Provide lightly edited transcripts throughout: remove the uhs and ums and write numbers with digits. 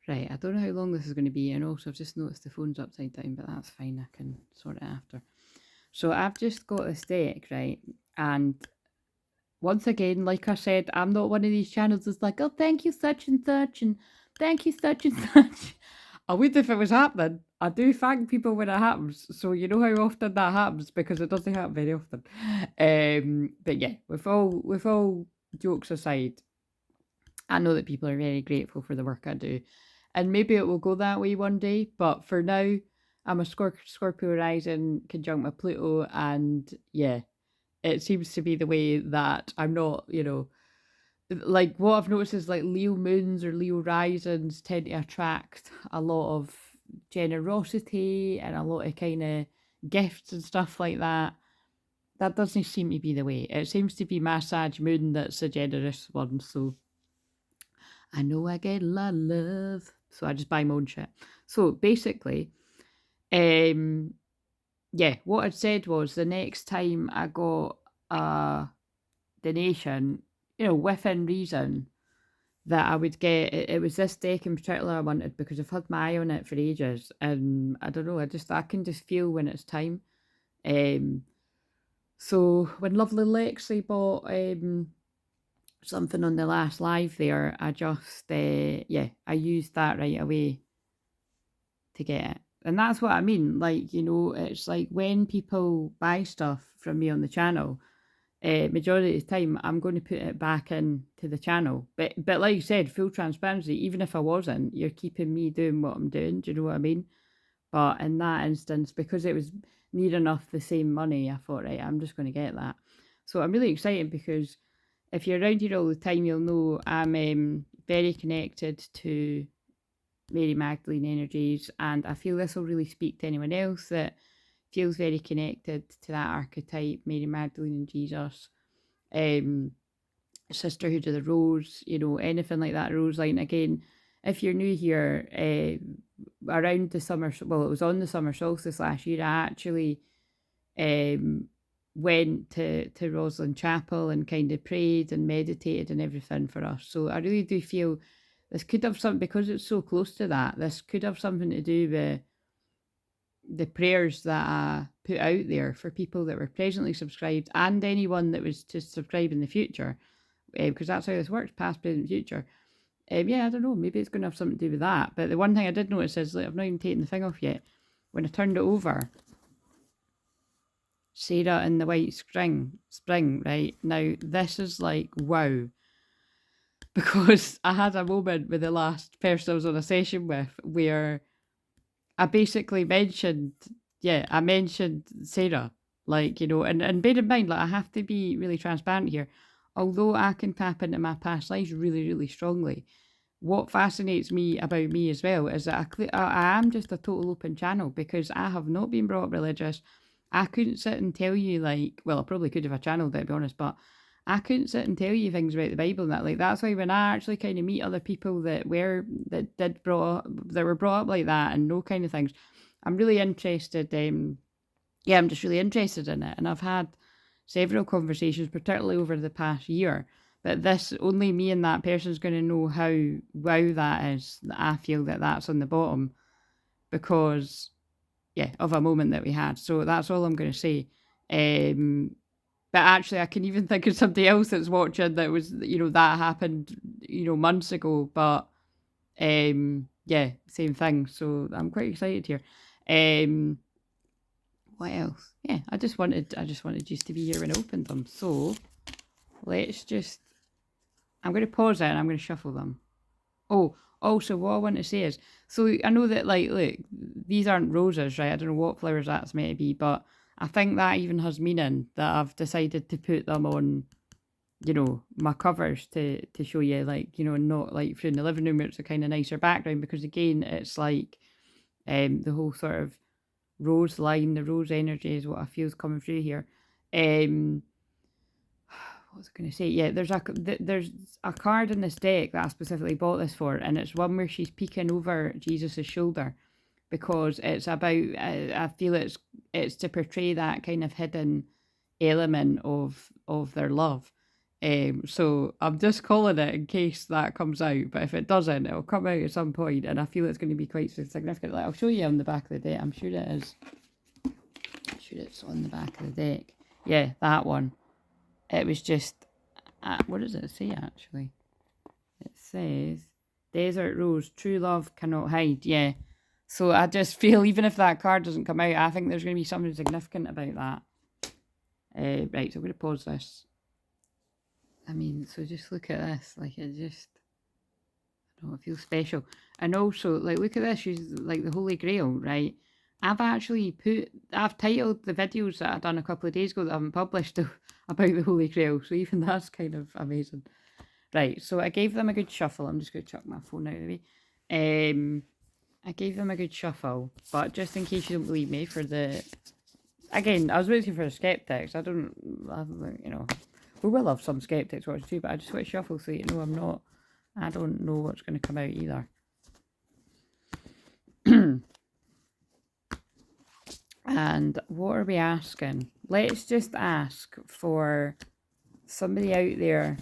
Right, I don't know how long this is going to be, and also I've just noticed the phone's upside down, but that's fine, I can sort it after. So I've just got this deck, right, and once again, like I said, I'm not one of these channels that's like, oh, thank you such and such, and thank you such and such. I would if it was happening. I do thank people when it happens, so you know how often that happens, because it doesn't happen very often. But yeah, with all jokes aside, I know that people are very grateful for the work I do, and maybe it will go that way one day. But for now, I'm a Scorpio rising conjunct with Pluto, and yeah, it seems to be the way that I'm not, like what I've noticed is like Leo moons or Leo risings tend to attract a lot of generosity and a lot of kind of gifts and stuff like that. That doesn't seem to be the way. It seems to be my Sag moon that's the generous one. So I know I get a lot of love. So I just buy my own shit. So basically, um, yeah, what I'd said was the next time I got a donation, within reason, that I would get, it was this deck in particular I wanted because I've had my eye on it for ages, and I don't know, I can just feel when it's time. Um, so when lovely Lexi bought something on the last live there, I just I used that right away to get it. And that's what I mean. Like, it's like when people buy stuff from me on the channel, majority of the time I'm going to put it back into the channel. But like you said, full transparency, even if I wasn't, you're keeping me doing what I'm doing. Do you know what I mean? But in that instance, because it was near enough the same money, I thought, right, I'm just going to get that. So I'm really excited because if you're around here all the time, you'll know I'm very connected to Mary Magdalene energies, and I feel this will really speak to anyone else that feels very connected to that archetype, Mary Magdalene and Jesus, um, Sisterhood of the Rose, anything like that rose line. Again, if you're new here, around the summer, well, it was on the summer solstice last year, I actually um, went to Roslyn Chapel and kind of prayed and meditated and everything for us. So I really do feel this could have something, because it's so close to that, this could have something to do with the prayers that I put out there for people that were presently subscribed and anyone that was to subscribe in the future, because that's how this works, past, present, future. Yeah, I don't know, maybe it's going to have something to do with that. But the one thing I did notice is, like, I've not even taken the thing off yet. When I turned it over, Sarah in the White Spring, right? Now, this is like, wow. Because I had a moment with the last person I was on a session with where I basically mentioned, I mentioned Sarah, like, and bear in mind, like, I have to be really transparent here. Although I can tap into my past lives really, really strongly, what fascinates me about me as well is that I am just a total open channel, because I have not been brought up religious. I couldn't sit and tell you, like, well, I probably could if I channeled it, to be honest, but I couldn't sit and tell you things about the Bible and that. Like, that's why when I actually kind of meet other people that were brought up like that and know kind of things, I'm really interested. I'm just really interested in it, and I've had several conversations, particularly over the past year. But this, only me and that person is going to know how wow that is. That I feel that that's on the bottom because, of a moment that we had. So that's all I'm going to say. But actually, I can even think of somebody else that's watching that was, that happened, months ago. But same thing. So I'm quite excited here. What else? Yeah, I just wanted you to be here when I opened them. So I'm going to pause it and I'm going to shuffle them. Oh, also, what I want to say is, so I know that, like, look, these aren't roses, right? I don't know what flowers that's meant to be, but I think that even has meaning that I've decided to put them on, my covers to show you, like, not like through in the living room where it's a kind of nicer background, because again, it's like the whole sort of rose line, the rose energy is what I feel is coming through here. What was I going to say? Yeah, there's a card in this deck that I specifically bought this for, and it's one where she's peeking over Jesus's shoulder, because it's about, I feel it's to portray that kind of hidden element of their love. So I'm just calling it in case that comes out. But if it doesn't, it'll come out at some point, and I feel it's going to be quite significant. Like, I'll show you on the back of the deck. I'm sure it is. I'm sure it's on the back of the deck. Yeah, that one. It was just... what does it say, actually? It says, Desert Rose, true love cannot hide. Yeah. So I just feel, even if that card doesn't come out, I think there's going to be something significant about that. Right, so I'm going to pause this. I mean, so just look at this. Like, it just... I don't know, it feels special. And also, like, look at this. She's like the Holy Grail, right? I've titled the videos that I've done a couple of days ago that I haven't published about the Holy Grail. So even that's kind of amazing. Right, so I gave them a good shuffle. I'm just going to chuck my phone out of the way. I gave them a good shuffle, but just in case you don't believe me, for the... Again, I was waiting for the skeptics. I don't, you know, we will have some skeptics watching too, but I just want to shuffle so you know I don't know what's going to come out either. And what are we asking? Let's just ask for somebody out there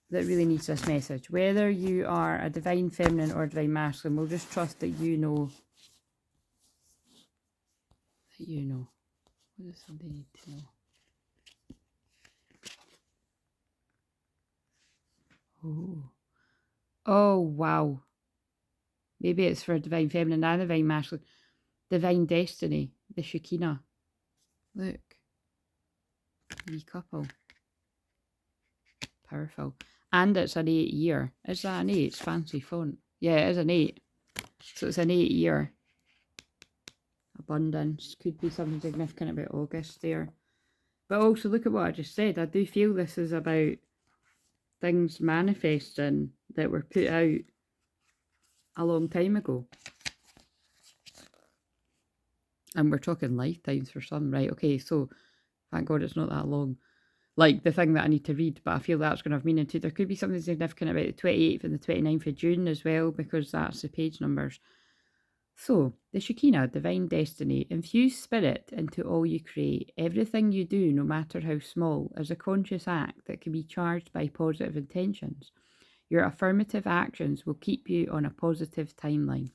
that really needs this message. Whether you are a divine feminine or a divine masculine, we'll just trust that you know. That you know. What does somebody need to know? Oh. Oh, wow. Maybe it's for a divine feminine and a divine masculine. Divine destiny. The Shekinah. Look. Wee couple. Powerful. And it's an 8 year. Is that an 8? It's fancy font. Yeah, it is an 8. So it's an 8 year. Abundance. Could be something significant about August there. But also look at what I just said. I do feel this is about things manifesting that were put out a long time ago. And we're talking lifetimes for some, right? Okay, so thank God it's not that long. Like the thing that I need to read, but I feel that's going to have meaning too. There could be something significant about the 28th and the 29th of June as well, because that's the page numbers. So, the Shekinah, divine destiny, infuse spirit into all you create. Everything you do, no matter how small, is a conscious act that can be charged by positive intentions. Your affirmative actions will keep you on a positive timeline.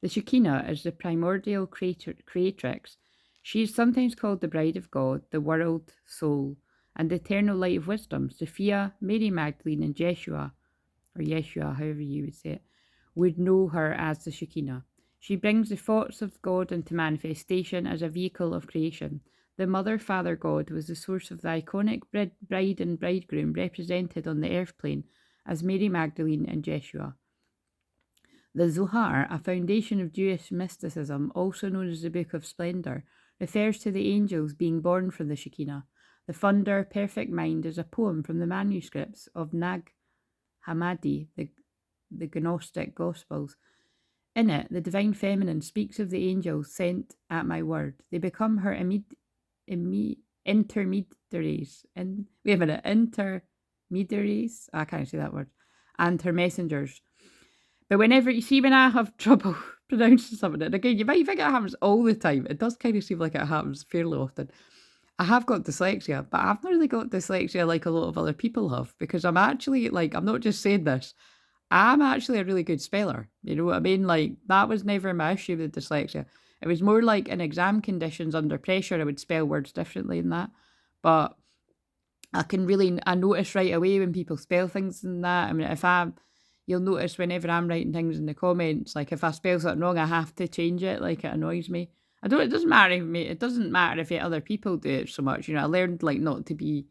The Shekinah is the primordial creatrix. She is sometimes called the bride of God, the world soul, and the eternal light of wisdom. Sophia, Mary Magdalene, and Yeshua, or Yeshua, however you would say it, would know her as the Shekinah. She brings the thoughts of God into manifestation as a vehicle of creation. The Mother, Father God was the source of the iconic bride and bridegroom represented on the earth plane as Mary Magdalene and Yeshua. The Zohar, a foundation of Jewish mysticism, also known as the Book of Splendor, refers to the angels being born from the Shekinah. The Thunder, Perfect Mind is a poem from the manuscripts of Nag Hammadi, the Gnostic Gospels. In it, the Divine Feminine speaks of the angels sent at my word. They become her intermediaries. Intermediaries? I can't say that word. And her messengers. But whenever you see, when I have trouble pronouncing something, and again, you might think it happens all the time. It does kind of seem like it happens fairly often. I have got dyslexia, but I've not really got dyslexia like a lot of other people have, because I'm actually, like, I'm not just saying this, I'm actually a really good speller. You know what I mean? Like, that was never my issue with dyslexia. It was more like in exam conditions under pressure, I would spell words differently than that. But I notice right away when people spell things and that. I mean, you'll notice whenever I'm writing things in the comments, like if I spell something wrong, I have to change it. Like, it annoys me. It doesn't matter if other people do it so much. You know, I learned like not to be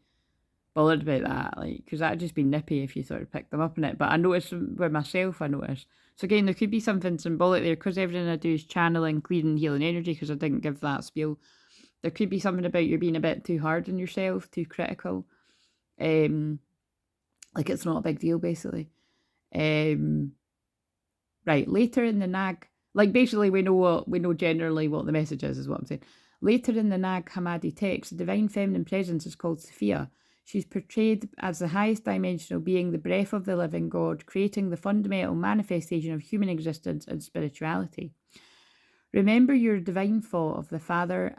bothered about that, like, because that'd just be nippy if you sort of picked them up on it. But I noticed with myself, So again, there could be something symbolic there, because everything I do is channeling, clearing, healing energy, because I didn't give that spiel. There could be something about you being a bit too hard on yourself, too critical. Like it's not a big deal, basically. Right, later in the Nag, like basically we know generally what the message is what I'm saying. Later in the Nag Hammadi text, the divine feminine presence is called Sophia. She's portrayed as the highest dimensional being, the breath of the living God, creating the fundamental manifestation of human existence and spirituality. Remember your divine thought of the Father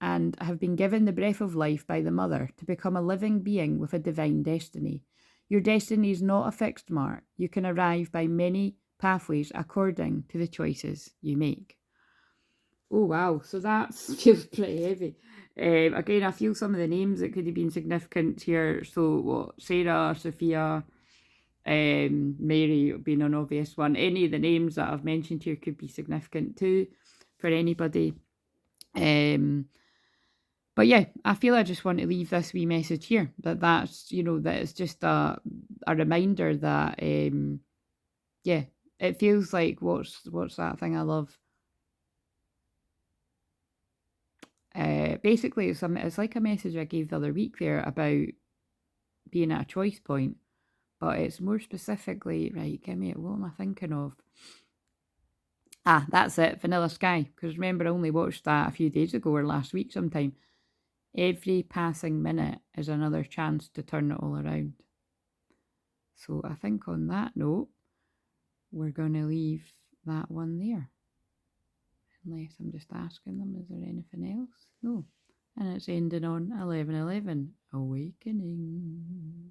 and have been given the breath of life by the mother to become a living being with a divine destiny. Your destiny is not a fixed mark. You can arrive by many pathways according to the choices you make. Oh, wow. So that feels pretty heavy. Again, I feel some of the names that could have been significant here. So, what? Sarah, Sophia, Mary being an obvious one. Any of the names that I've mentioned here could be significant too for anybody. But yeah, I feel I just want to leave this wee message here that's, that it's just a reminder that, yeah, it feels like what's that thing I love? Basically, it's like a message I gave the other week there about being at a choice point, but it's more specifically, right, give me it, what am I thinking of? Ah, that's it, Vanilla Sky, because remember I only watched that a few days ago or last week sometime. Every passing minute is another chance to turn it all around. So I think on that note, we're going to leave that one there. Unless I'm just asking them, is there anything else? No. And it's ending on 11:11, Awakening.